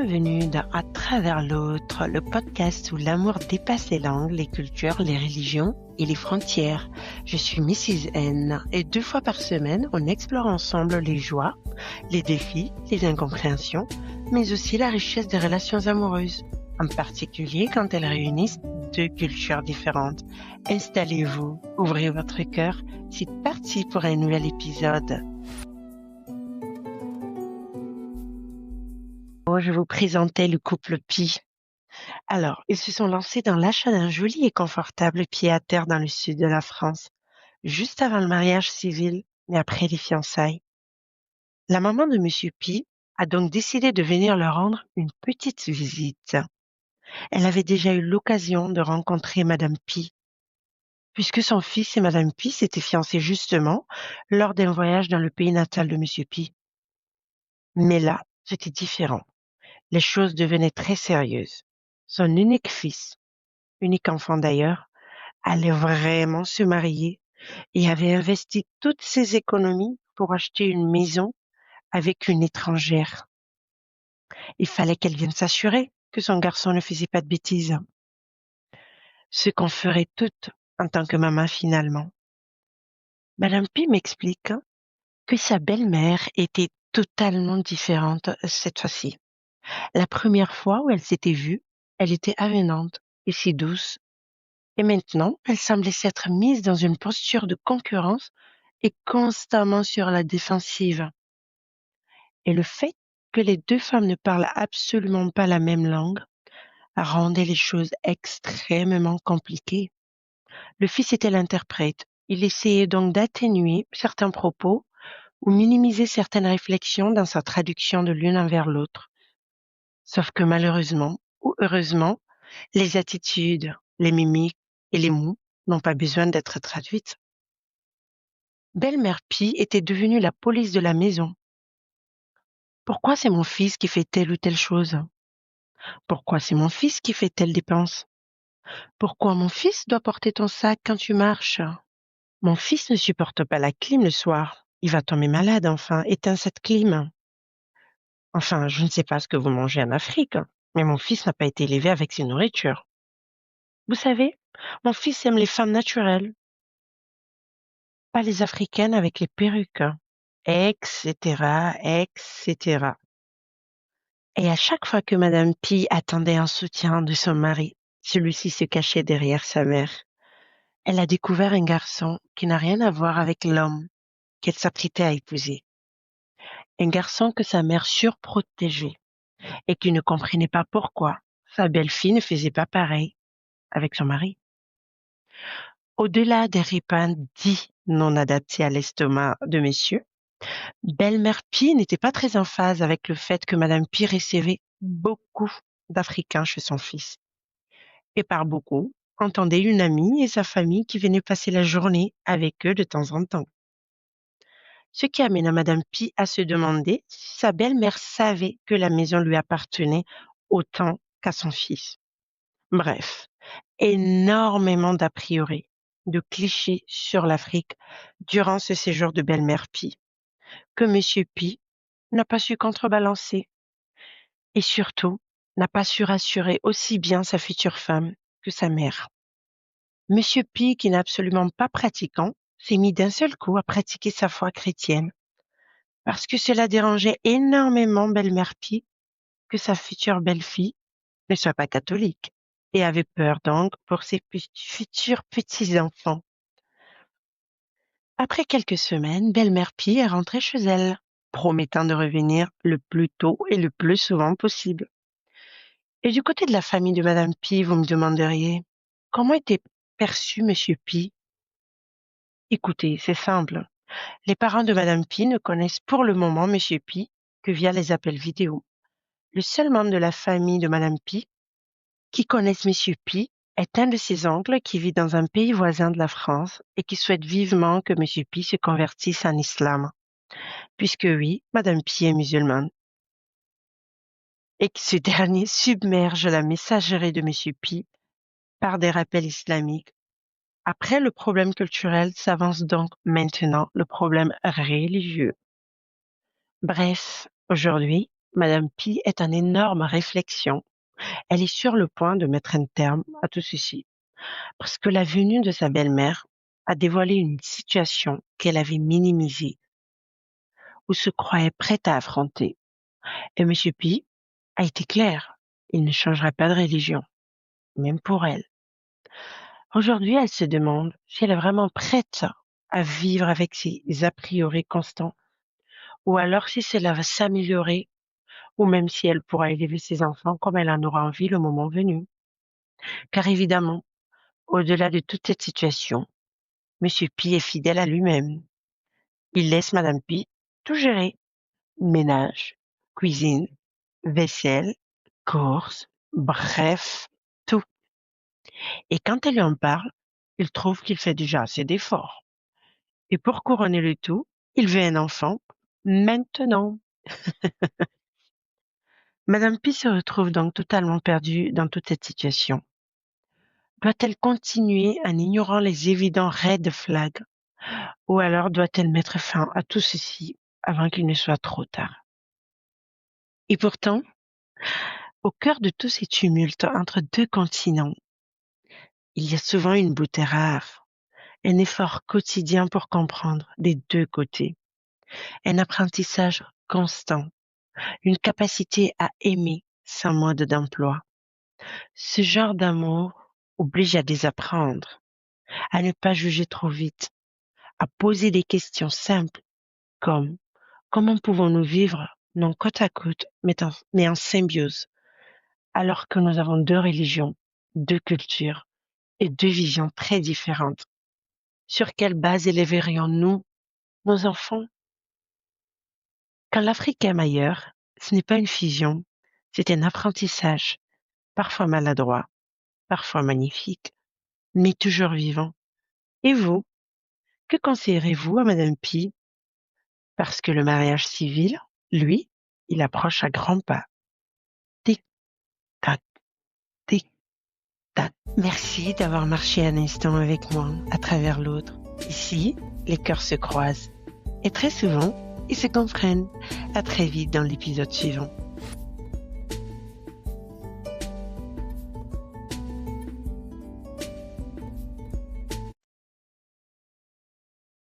Bienvenue dans À travers l'autre, le podcast où l'amour dépasse les langues, les cultures, les religions et les frontières. Je suis Mrs. N et 2 fois par semaine, on explore ensemble les joies, les défis, les incompréhensions, mais aussi la richesse des relations amoureuses, en particulier quand elles réunissent 2 cultures différentes. Installez-vous, ouvrez votre cœur, c'est parti pour un nouvel épisode. Je vais vous présenter le couple Pi. Alors, ils se sont lancés dans l'achat d'un joli et confortable pied-à-terre dans le sud de la France, juste avant le mariage civil, mais après les fiançailles. La maman de Monsieur Pi a donc décidé de venir leur rendre une petite visite. Elle avait déjà eu l'occasion de rencontrer Madame Pi, puisque son fils et Madame Pi s'étaient fiancés justement lors d'un voyage dans le pays natal de Monsieur Pi. Mais là, c'était différent. Les choses devenaient très sérieuses. Son unique fils, unique enfant d'ailleurs, allait vraiment se marier et avait investi toutes ses économies pour acheter une maison avec une étrangère. Il fallait qu'elle vienne s'assurer que son garçon ne faisait pas de bêtises. Ce qu'on ferait toutes en tant que maman finalement. Madame Pi m'explique que sa belle-mère était totalement différente cette fois-ci. La première fois où elle s'était vue, elle était avenante et si douce. Et maintenant, elle semblait s'être mise dans une posture de concurrence et constamment sur la défensive. Et le fait que les 2 femmes ne parlent absolument pas la même langue rendait les choses extrêmement compliquées. Le fils était l'interprète. Il essayait donc d'atténuer certains propos ou minimiser certaines réflexions dans sa traduction de l'une envers l'autre. Sauf que malheureusement ou heureusement, les attitudes, les mimiques et les mots n'ont pas besoin d'être traduites. Belle-mère Pi était devenue la police de la maison. Pourquoi c'est mon fils qui fait telle ou telle chose? Pourquoi c'est mon fils qui fait telle dépense? Pourquoi mon fils doit porter ton sac quand tu marches? Mon fils ne supporte pas la clim le soir. Il va tomber malade, enfin, éteins cette clim. Enfin, je ne sais pas ce que vous mangez en Afrique, mais mon fils n'a pas été élevé avec ces nourritures. Vous savez, mon fils aime les femmes naturelles, pas les africaines avec les perruques, etc., etc. Et à chaque fois que Madame Pi attendait un soutien de son mari, celui-ci se cachait derrière sa mère. Elle a découvert un garçon qui n'a rien à voir avec l'homme qu'elle s'apprêtait à épouser. Un garçon que sa mère surprotégeait et qui ne comprenait pas pourquoi sa belle-fille ne faisait pas pareil avec son mari. Au-delà des repas dits non adaptés à l'estomac de messieurs, belle-mère Pi n'était pas très en phase avec le fait que Madame Pi recevait beaucoup d'Africains chez son fils. Et par beaucoup, entendait une amie et sa famille qui venaient passer la journée avec eux de temps en temps. Ce qui amena Madame Pi à se demander si sa belle-mère savait que la maison lui appartenait autant qu'à son fils. Bref, énormément d'a priori, de clichés sur l'Afrique durant ce séjour de belle-mère Pi, que Monsieur Pi n'a pas su contrebalancer et surtout n'a pas su rassurer aussi bien sa future femme que sa mère. Monsieur Pi, qui n'est absolument pas pratiquant, s'est mis d'un seul coup à pratiquer sa foi chrétienne, parce que cela dérangeait énormément belle-mère Pi que sa future belle-fille ne soit pas catholique, et avait peur donc pour ses futurs petits-enfants. Après quelques semaines, belle-mère Pi est rentrée chez elle, promettant de revenir le plus tôt et le plus souvent possible. Et du côté de la famille de Madame Pi, vous me demanderiez, comment était perçu Monsieur Pi? Écoutez, c'est simple. Les parents de Madame Pi ne connaissent pour le moment Monsieur Pi que via les appels vidéo. Le seul membre de la famille de Madame Pi qui connaisse Monsieur Pi est un de ses oncles qui vit dans un pays voisin de la France et qui souhaite vivement que Monsieur Pi se convertisse en islam, puisque oui, Madame Pi est musulmane, et que ce dernier submerge la messagerie de Monsieur Pi par des rappels islamiques. Après le problème culturel s'avance donc maintenant le problème religieux. Bref, aujourd'hui, Madame Pi est en énorme réflexion. Elle est sur le point de mettre un terme à tout ceci, parce que la venue de sa belle-mère a dévoilé une situation qu'elle avait minimisée ou se croyait prête à affronter. Et Monsieur Pi a été clair, il ne changerait pas de religion, même pour elle. Aujourd'hui, elle se demande si elle est vraiment prête à vivre avec ses a priori constants, ou alors si cela va s'améliorer, ou même si elle pourra élever ses enfants comme elle en aura envie le moment venu. Car évidemment, au-delà de toute cette situation, Monsieur Pi est fidèle à lui-même. Il laisse Madame Pi tout gérer. Ménage, cuisine, vaisselle, courses, bref, tout. Et quand elle lui en parle, il trouve qu'il fait déjà assez d'efforts. Et pour couronner le tout, il veut un enfant maintenant. Madame Pi se retrouve donc totalement perdue dans toute cette situation. Doit-elle continuer en ignorant les évidents red flags ou alors doit-elle mettre fin à tout ceci avant qu'il ne soit trop tard? Et pourtant, au cœur de tous ces tumultes entre deux continents, il y a souvent une beauté rare, un effort quotidien pour comprendre des deux côtés, un apprentissage constant, une capacité à aimer sans mode d'emploi. Ce genre d'amour oblige à désapprendre, à ne pas juger trop vite, à poser des questions simples comme comment pouvons-nous vivre non côte à côte mais en symbiose alors que nous avons deux religions, deux cultures et deux visions très différentes. Sur quelle base élèverions-nous nos enfants? Quand l'Afrique aime ailleurs, ce n'est pas une fusion, c'est un apprentissage, parfois maladroit, parfois magnifique, mais toujours vivant. Et vous, que conseillerez-vous à Madame Pi? Parce que le mariage civil, lui, il approche à grands pas. Tic-tac, tic-tac. Merci d'avoir marché un instant avec moi à travers l'autre. Ici, les cœurs se croisent. Et très souvent, ils se comprennent. À très vite dans l'épisode suivant.